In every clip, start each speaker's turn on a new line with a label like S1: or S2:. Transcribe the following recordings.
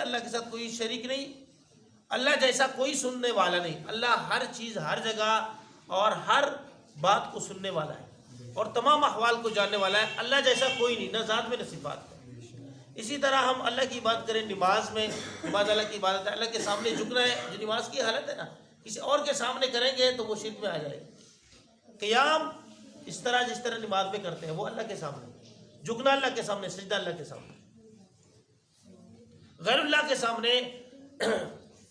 S1: اللہ کے ساتھ کوئی شریک نہیں، اللہ جیسا کوئی سننے والا نہیں، اللہ ہر چیز ہر جگہ اور ہر بات کو سننے والا ہے اور تمام احوال کو جاننے والا ہے، اللہ جیسا کوئی نہیں، نہ ذات میں نہ صفات میں۔ اسی طرح ہم اللہ کی بات کریں نماز میں، نماز اللہ کی عبادت ہے، اللہ کے سامنے جھکنا ہے، جو نماز کی حالت ہے نا، کسی اور کے سامنے کریں گے تو وہ شرک میں آ جائے گا۔ قیام اس طرح جس طرح نماز میں کرتے ہیں وہ اللہ کے سامنے، جھکنا اللہ کے سامنے، سجدہ اللہ کے سامنے۔ غیر اللہ کے سامنے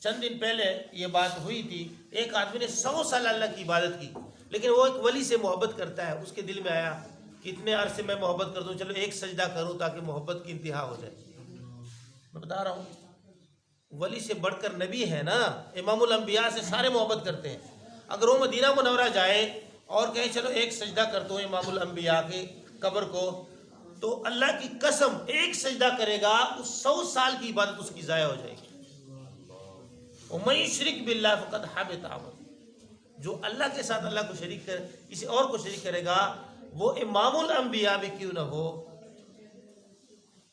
S1: چند دن پہلے یہ بات ہوئی تھی، ایک آدمی نے 100 سال اللہ کی عبادت کی، لیکن وہ ایک ولی سے محبت کرتا ہے، اس کے دل میں آیا کہ اتنے عرصے میں محبت کر دوں، چلو ایک سجدہ کروں تاکہ محبت کی انتہا ہو جائے۔ میں بتا رہا ہوں ولی سے بڑھ کر نبی ہے نا، امام الانبیاء سے سارے محبت کرتے ہیں۔ اگر وہ مدینہ منورہ جائے اور کہیں چلو ایک سجدہ کرتا ہوں امام الانبیاء کی قبر کو، تو اللہ کی قسم ایک سجدہ کرے گا، اس 100 سال کی عبادت اس کی ضائع ہو جائے گی۔ وَمَن يُشْرِكْ بِاللَّهِ فَقَدْ حَبِطَ عَمَلُهُ، جو اللہ کے ساتھ اللہ کو شریک کر کسی اور کو شریک کرے گا، وہ امام الانبیاء بھی کیوں نہ ہو۔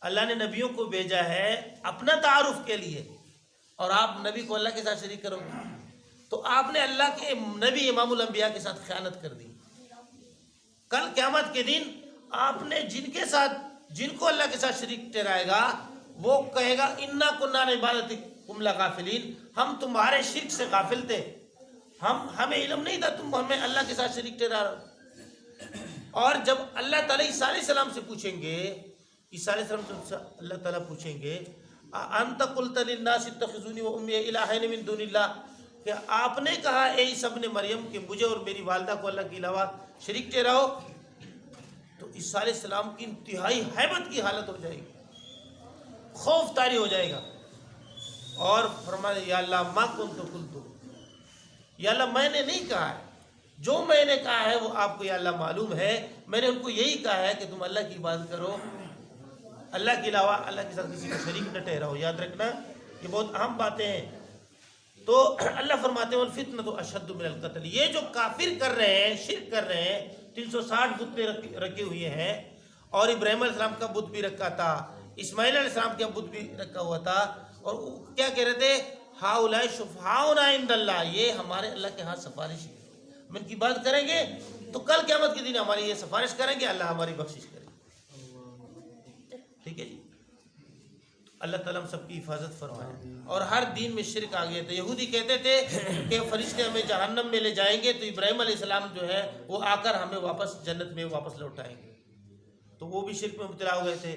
S1: اللہ نے نبیوں کو بھیجا ہے اپنا تعارف کے لیے، اور آپ نبی کو اللہ کے ساتھ شریک کرو گے تو آپ نے اللہ کے نبی امام الانبیاء کے ساتھ خیانت کر دی۔ کل قیامت کے دن آپ نے جن کو اللہ کے ساتھ شریک ٹھہرائے گا، وہ کہے گا انا کنا عن عبادتکم لغافلین، ہم تمہارے شرک سے غافل تھے، ہمیں علم نہیں تھا تم ہمیں اللہ کے ساتھ شریک ٹھہرا رہے ہو۔ اور جب اللہ تعالیٰ عیسیٰ علیہ السلام سے پوچھیں گے، عیسیٰ علیہ السلام سے اللہ تعالیٰ پوچھیں گے انت قلت للناس اتخذونی و امی الہین من دون اللہ، کہ آپ نے کہا اے عیسیٰ ابن مریم کہ مجھے اور میری والدہ کو اللہ کے علاوہ شریک ٹھہراؤ، تو عیسیٰ علیہ السلام کی انتہائی ہیبت کی حالت ہو جائے گی، خوف طاری ہو جائے گا، اور فرمایا یا اللہ ما کنت قلت، یا اللہ میں نے نہیں کہا ہے، جو میں نے کہا ہے وہ آپ کو یا اللہ معلوم ہے، میں نے ان کو یہی کہا ہے کہ تم اللہ کی عبادت کرو، اللہ کے علاوہ اللہ کے ساتھ کسی کو شریک نہ ٹھہراؤ۔ یاد رکھنا یہ بہت اہم باتیں ہیں۔ تو اللہ فرماتے ہیں والفتنۃ اشد من القتل، یہ جو کافر کر رہے ہیں، شرک کر رہے ہیں، 360 بت رکھے ہوئے ہیں، اور ابراہیم علیہ السلام کا بت بھی رکھا تھا، اسماعیل علیہ السلام کا بت بھی رکھا ہوا تھا، اور کیا کہہ رہے تھے ہؤلاء شفعاؤنا عند اللہ، یہ ہمارے اللہ کے ہاں سفارش ہے، ہم ان کی بات کریں گے تو کل قیامت کے دن ہماری یہ سفارش کریں گے، اللہ ہماری بخشش کرے گا۔ ٹھیک ہے جی، اللہ تعالیٰ ہم سب کی حفاظت فرمائے۔ اور ہر دین میں شرک آ گیا تھا، یہودی کہتے تھے کہ فرشتے ہمیں جہنم میں لے جائیں گے تو ابراہیم علیہ السلام جو ہے وہ آ کر ہمیں واپس جنت میں واپس لوٹائیں گے، تو وہ بھی شرک میں مبتلا ہو گئے تھے۔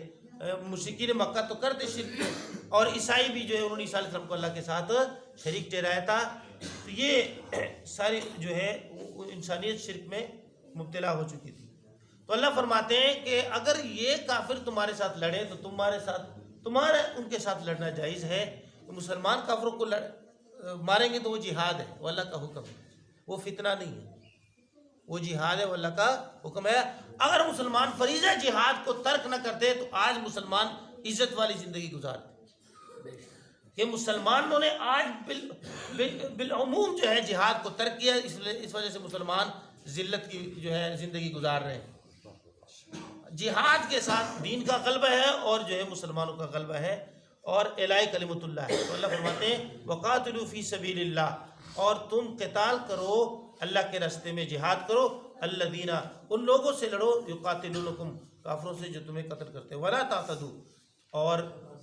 S1: مشرکین مکہ تو کرتے شرک میں، اور عیسائی بھی جو ہے انہوں نے عیسیٰ علیہ السلام کو اللہ کے ساتھ شریک ٹھہرایا تھا، تو یہ ساری جو ہے انسانیت شرک میں مبتلا ہو چکی تھی۔ تو اللہ فرماتے ہیں کہ اگر یہ کافر تمہارے ساتھ لڑے تو تمہارا ان کے ساتھ لڑنا جائز ہے۔ مسلمان کافروں کو ماریں گے تو وہ جہاد ہے، وہ اللہ کا حکم ہے، وہ فتنہ نہیں ہے، وہ جہاد ہے، وہ اللہ کا حکم ہے۔ اگر مسلمان فریضہ جہاد کو ترک نہ کرتے تو آج مسلمان عزت والی زندگی گزارتے، کہ مسلمانوں نے آج بالعموم جو ہے جہاد کو ترک کیا، اس وجہ سے مسلمان ذلت کی جو ہے زندگی گزار رہے ہیں۔ جہاد کے ساتھ دین کا غلبہ ہے اور جو ہے مسلمانوں کا غلبہ ہے، اور اعلاء کلمۃ اللہ ہے۔ تو اللہ فرماتے ہیں وقاتلوا فی سبیل اللہ، اور تم قتال کرو اللہ کے راستے میں، جہاد کرو، الذین ان لوگوں سے لڑو، یقاتلونکم کافروں سے جو تمہیں قتل کرتے ہیں، ولا تعتدوا، اور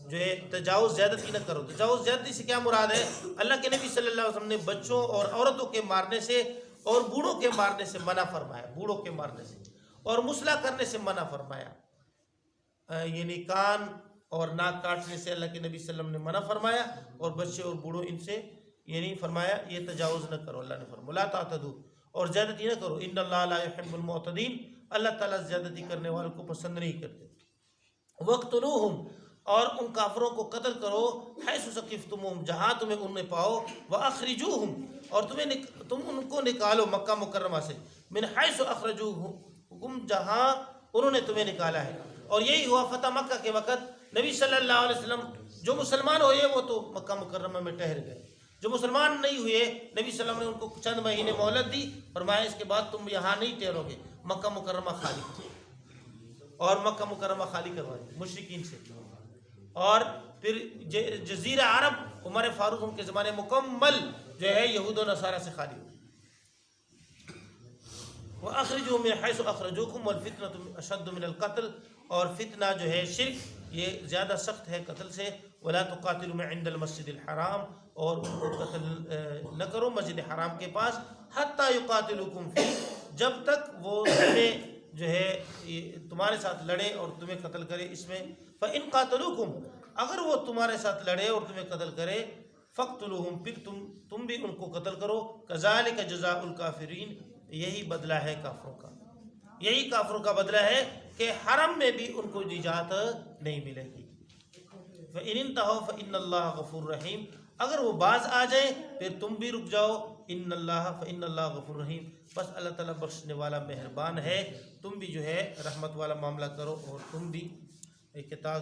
S1: جو ہے تجاوز زیادتی نہ کرو۔ تجاوز زیادتی سے کیا مراد ہے؟ اللہ کے نبی صلی اللہ علیہ وسلم نے بچوں اور عورتوں کے مارنے سے اور بوڑھوں کے مارنے سے منع فرمایا، بوڑھوں کے مارنے سے اور مسئلہ کرنے سے منع فرمایا، یعنی کان اور ناک کاٹنے سے اللہ کے نبی صلی اللہ علیہ وسلم نے منع فرمایا، اور بچے اور بوڑھوں ان سے یعنی فرمایا یہ تجاوز نہ کرو، اللہ نے فرمایا لا تعتدوا، اور زیادتی نہ کرو، ان اللہ لا يحب المعتدین، اللہ تعالیٰ زیادتی کرنے والوں کو پسند نہیں کرتے۔ وقتلوہم، اور ان کافروں کو قتل کرو، حیث ثقفتموہم، جہاں تمہیں ان میں پاؤ، واخرجوہم، اور تم ان کو نکالو مکہ مکرمہ سے، من حیث اخرجوہم، جہاں انہوں نے تمہیں نکالا ہے۔ اور یہی ہوا فتح مکہ کے وقت، نبی صلی اللہ علیہ وسلم جو مسلمان ہوئے وہ تو مکہ مکرمہ میں ٹھہر گئے، جو مسلمان نہیں ہوئے نبی صلی اللہ علیہ وسلم نے ان کو چند مہینے مہلت دی، فرمایا اس کے بعد تم یہاں نہیں ٹھہرو گے، مکہ مکرمہ خالی، اور مکہ مکرمہ خالی کروا دی مشرکین سے، اور پھر جزیرہ عرب عمر فاروق ان کے زمانے مکمل جو ہے یہود و نصارہ سے خالی ہو. وَأَخْرِجُوا مِنْ حَيْثُ أَخْرَجُوكُمْ وَالْفِتْنَةُ أَشَدُّ مِنَ الْقَتْلِ، اور فتنہ جو ہے شرک یہ زیادہ سخت ہے قتل سے. وَلَا تُقَاتِلُوا عِنْدَ الْمَسْجِدِ الْحَرَامِ، اور ان کو قتل نہ کرو مسجد حرام کے پاس. حَتَّى يُقَاتِلُوكُمْ فِيهِ، جب تک وہ تمہیں جو ہے تمہارے ساتھ لڑے اور تمہیں قتل کرے اس میں. فَإِنْ قَاتَلُوكُمْ، اگر وہ تمہارے ساتھ لڑے اور تمہیں قتل کرے، فَاقْتُلُوهُمْ، پھر تم بھی ان کو قتل کرو. كَذَلِكَ جَزَاءُ الْكَافِرِينَ، یہی بدلہ ہے کافروں کا. یہی کافروں کا بدلہ ہے کہ حرم میں بھی ان کو نجات نہیں ملے گی. فَإِنِ انْتَهَوْا فَإِنَّ اللَّهَ غَفُورٌ رَحِيمٌ، اگر وہ باز آ جائیں پھر تم بھی رک جاؤ. فَإِنَّ اللَّهَ غَفُورٌ رَحِيمٌ، بس اللہ تعالیٰ بخشنے والا مہربان ہے. تم بھی جو ہے رحمت والا معاملہ کرو اور تم بھی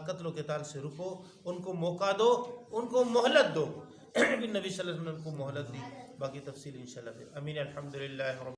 S1: قتل و قتال سے رکو. ان کو موقع دو، ان کو مہلت دو. نبی صلی اللہ علیہ وسلم نے ان کو مہلت دی. باقی تفصیل انشاءاللہ پھر. امین. الحمدللہ.